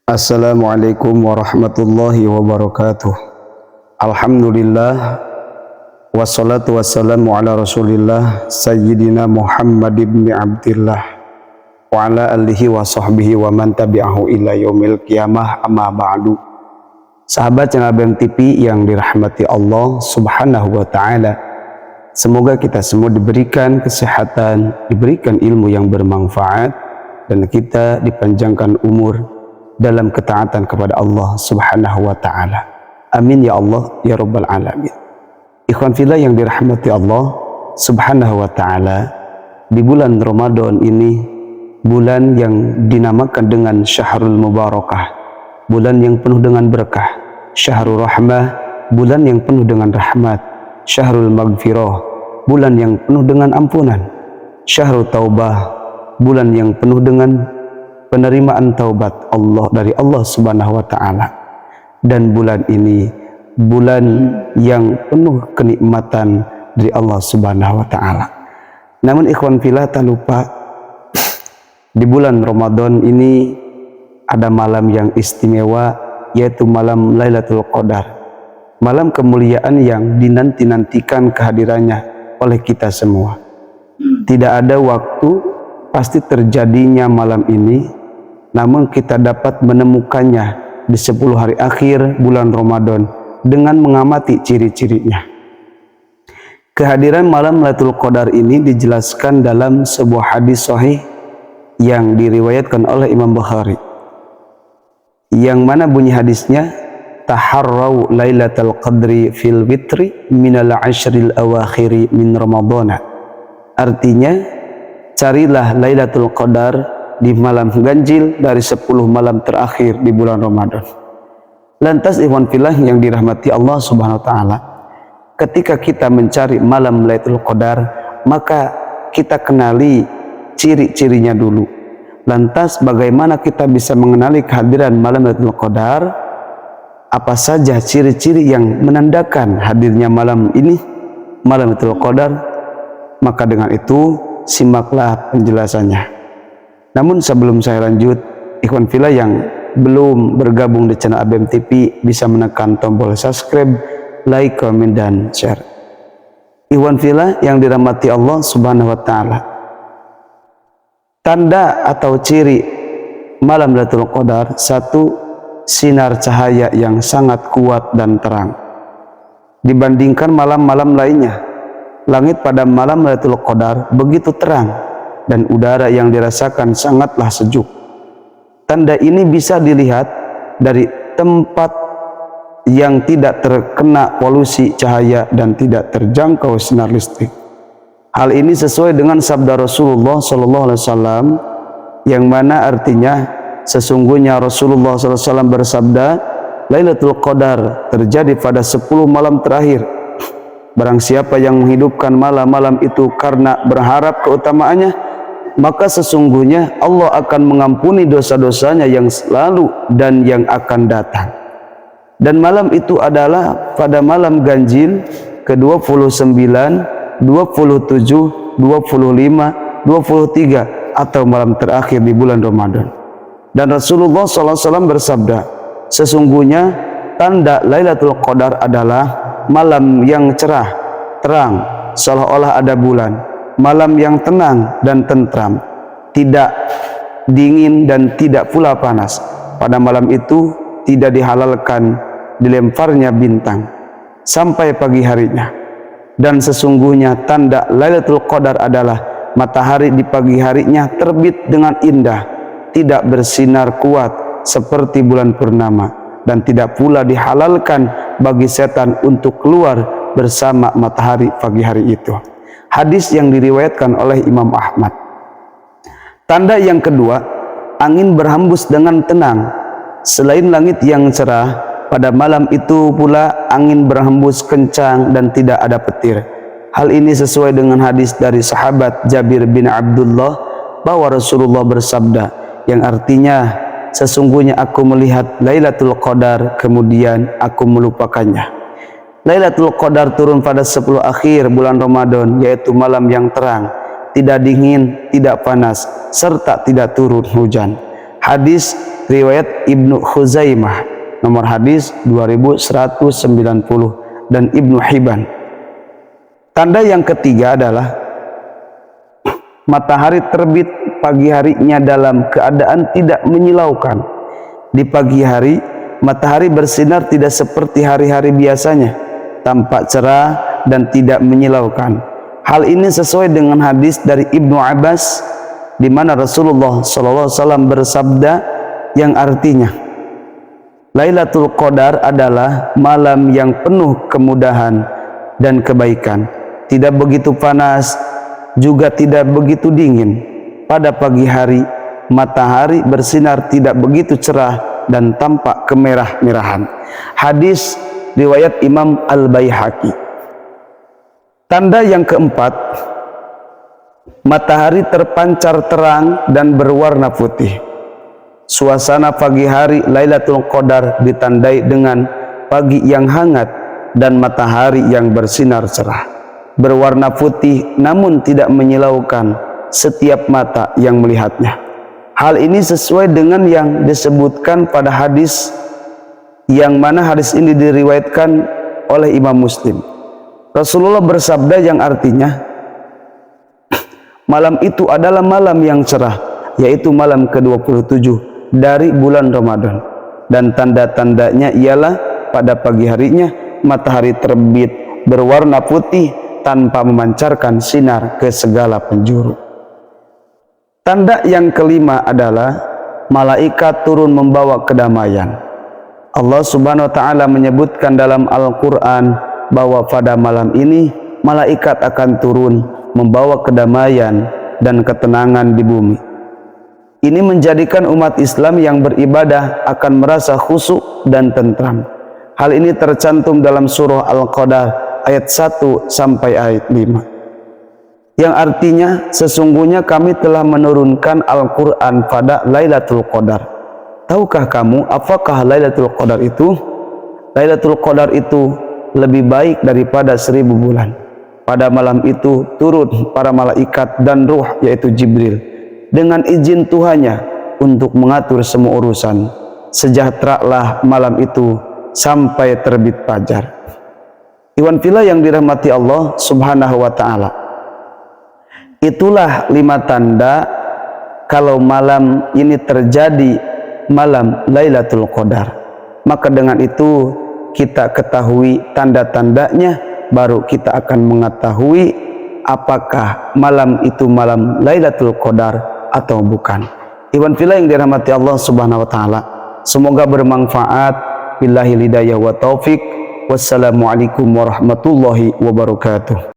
Assalamualaikum warahmatullahi wabarakatuh. Alhamdulillah wassalatu wassalamu ala rasulillah sayyidina Muhammad ibn Abdillah wa ala alihi wa sahbihi wa man tabi'ahu ila yaumil qiyamah, amma ba'du. Sahabat channel BEM TV yang dirahmati Allah subhanahu wa ta'ala, semoga kita semua diberikan kesehatan, diberikan ilmu yang bermanfaat, dan kita dipanjangkan umur dalam ketaatan kepada Allah subhanahu wa ta'ala. Amin ya Allah ya rabbal alamin. Ikhwan fillah yang dirahmati Allah subhanahu wa ta'ala, di bulan Ramadan ini, bulan yang dinamakan dengan Syahrul Mubarakah, bulan yang penuh dengan berkah, Syahrul Rahmah, bulan yang penuh dengan rahmat, Syahrul Maghfirah, bulan yang penuh dengan ampunan, Syahrul Taubah, bulan yang penuh dengan penerimaan taubat Allah dari Allah subhanahu wa ta'ala. Dan bulan ini bulan yang penuh kenikmatan dari Allah subhanahu wa ta'ala. Namun ikhwan fillah, tak lupa di bulan Ramadan ini ada malam yang istimewa, yaitu malam Lailatul Qadar, malam kemuliaan yang dinanti-nantikan kehadirannya oleh kita semua. Tidak ada waktu pasti terjadinya malam ini, namun kita dapat menemukannya di 10 hari akhir bulan Ramadan dengan mengamati ciri-cirinya. Kehadiran malam Lailatul Qadar ini dijelaskan dalam sebuah hadis sahih yang diriwayatkan oleh Imam Bukhari, yang mana bunyi hadisnya, taharrau lailatul qadri fil witri minal ashril awakhiri min ramadhana. Artinya, carilah Lailatul Qadar di malam ganjil dari 10 malam terakhir di bulan Ramadan. Lantas ikhwan fillah yang dirahmati Allah subhanahu wa ta'ala, ketika kita mencari malam Lailatul Qadar, maka kita kenali ciri-cirinya dulu. Lantas bagaimana kita bisa mengenali kehadiran malam Lailatul Qadar? Apa saja ciri-ciri yang menandakan hadirnya malam ini, malam Lailatul Qadar? Maka dengan itu simaklah penjelasannya. Namun sebelum saya lanjut, ikhwan fillah yang belum bergabung di channel BEM TV bisa menekan tombol subscribe, like, komen, dan share. Ikhwan fillah yang dirahmati Allah subhanahu wa ta'ala, tanda atau ciri malam Lailatul Qadar, satu, sinar cahaya yang sangat kuat dan terang dibandingkan malam-malam lainnya. Langit pada malam Lailatul Qadar begitu terang dan udara yang dirasakan sangatlah sejuk. Tanda ini bisa dilihat dari tempat yang tidak terkena polusi cahaya dan tidak terjangkau sinar listrik. Hal ini sesuai dengan sabda Rasulullah SAW, yang mana artinya, sesungguhnya Rasulullah SAW bersabda, Lailatul Qadar terjadi pada 10 malam terakhir. Barang siapa yang menghidupkan malam-malam itu karena berharap keutamaannya, maka sesungguhnya Allah akan mengampuni dosa-dosanya yang lalu dan yang akan datang. Dan malam itu adalah pada malam ganjil ke-29, 27, 25, 23 atau malam terakhir di bulan Ramadan. Dan Rasulullah SAW bersabda, sesungguhnya tanda Lailatul Qadar adalah malam yang cerah, terang, seolah-olah ada bulan, malam yang tenang dan tentram, tidak dingin dan tidak pula panas. Pada malam itu tidak dihalalkan dilemparnya bintang sampai pagi harinya. Dan sesungguhnya tanda Lailatul Qadar adalah matahari di pagi harinya terbit dengan indah, tidak bersinar kuat seperti bulan purnama, dan tidak pula dihalalkan bagi setan untuk keluar bersama matahari pagi hari itu. Hadis yang diriwayatkan oleh Imam Ahmad. Tanda yang kedua, angin berhembus dengan tenang. Selain langit yang cerah, pada malam itu pula angin berhembus kencang dan tidak ada petir. Hal ini sesuai dengan hadis dari sahabat Jabir bin Abdullah bahwa Rasulullah bersabda, yang artinya, sesungguhnya aku melihat Lailatul Qadar, kemudian aku melupakannya. Lailatul Qadar turun pada 10 akhir bulan Ramadan, yaitu malam yang terang, tidak dingin, tidak panas, serta tidak turun hujan. Hadis riwayat Ibnu Khuzaimah nomor hadis 2190 dan Ibnu Hibban. Tanda yang ketiga adalah matahari terbit pagi harinya dalam keadaan tidak menyilaukan. Di pagi hari matahari bersinar tidak seperti hari-hari biasanya, tampak cerah dan tidak menyilaukan. Hal ini sesuai dengan hadis dari Ibnu Abbas di mana Rasulullah SAW bersabda yang artinya, Lailatul Qadar adalah malam yang penuh kemudahan dan kebaikan. Tidak begitu panas, juga tidak begitu dingin. Pada pagi hari, matahari bersinar tidak begitu cerah dan tampak kemerah-merahan. Hadis riwayat Imam Al-Baihaqi. Tanda yang keempat, matahari terpancar terang dan berwarna putih. Suasana pagi hari Lailatul Qadar ditandai dengan pagi yang hangat dan matahari yang bersinar cerah, berwarna putih namun tidak menyilaukan setiap mata yang melihatnya. Hal ini sesuai dengan yang disebutkan pada hadis, yang mana hadis ini diriwayatkan oleh Imam Muslim. Rasulullah bersabda yang artinya, malam itu adalah malam yang cerah, yaitu malam ke-27 dari bulan Ramadan, dan tanda-tandanya ialah pada pagi harinya matahari terbit berwarna putih tanpa memancarkan sinar ke segala penjuru. Tanda yang kelima adalah malaikat turun membawa kedamaian. Allah Subhanahu wa taala menyebutkan dalam Al-Qur'an bahwa pada malam ini malaikat akan turun membawa kedamaian dan ketenangan di bumi. Ini menjadikan umat Islam yang beribadah akan merasa khusyuk dan tentram. Hal ini tercantum dalam surah Al-Qadar ayat 1 sampai ayat 5. Yang artinya, sesungguhnya kami telah menurunkan Al-Quran pada Lailatul Qadar. Tahukah kamu apakah Lailatul Qadar itu? Lailatul Qadar itu lebih baik daripada 1000 bulan. Pada malam itu turun para malaikat dan ruh, yaitu Jibril, dengan izin Tuhannya untuk mengatur semua urusan. Sejahteralah malam itu sampai terbit fajar. Iwan fillah yang dirahmati Allah Subhanahu wa ta'ala, itulah 5 tanda kalau malam ini terjadi malam Lailatul Qadar. Maka dengan itu kita ketahui tanda-tandanya, baru kita akan mengetahui apakah malam itu malam Lailatul Qadar atau bukan. Iwan fillah yang dirahmati Allah Subhanahu wa taala, semoga bermanfaat. Billahi hidayah wa taufik. Wassalamualaikum warahmatullahi wabarakatuh.